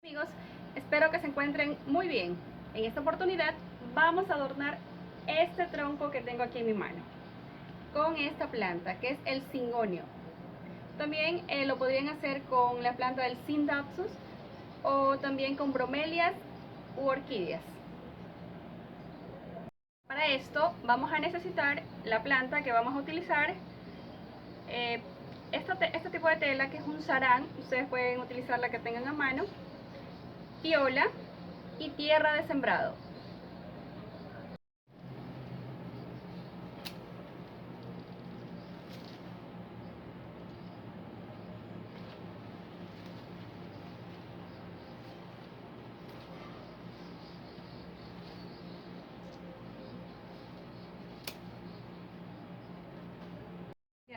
Amigos, espero que se encuentren muy bien. En esta oportunidad vamos a adornar este tronco que tengo aquí en mi mano con esta planta que es el cingonio. También lo podrían hacer con la planta del Scindapsus o también con bromelias u orquídeas. Para esto vamos a necesitar la planta que vamos a utilizar. Este tipo de tela, que es un sarán, ustedes pueden utilizar la que tengan a mano, piola y tierra de sembrado.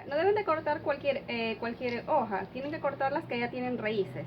No deben de cortar cualquier hoja, tienen que cortar las que ya tienen raíces.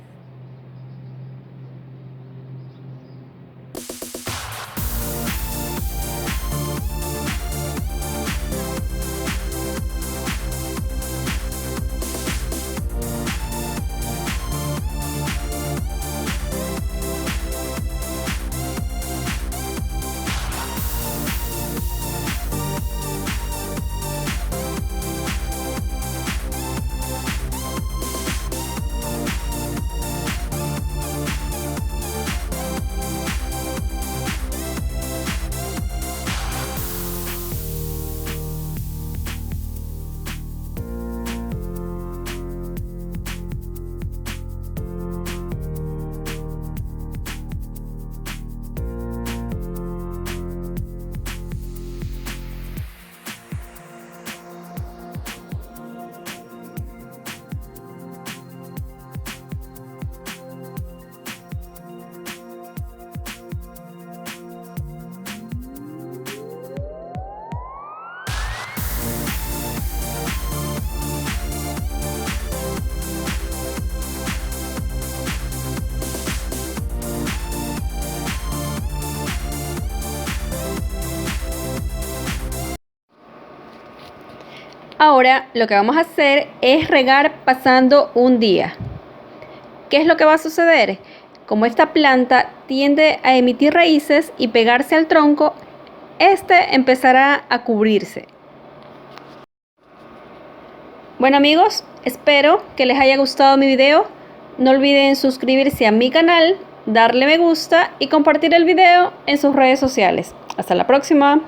Ahora lo que vamos a hacer es regar pasando un día. ¿Qué es lo que va a suceder? Como esta planta tiende a emitir raíces y pegarse al tronco, este empezará a cubrirse. Bueno amigos, espero que les haya gustado mi video. No olviden suscribirse a mi canal, darle me gusta y compartir el video en sus redes sociales. Hasta la próxima.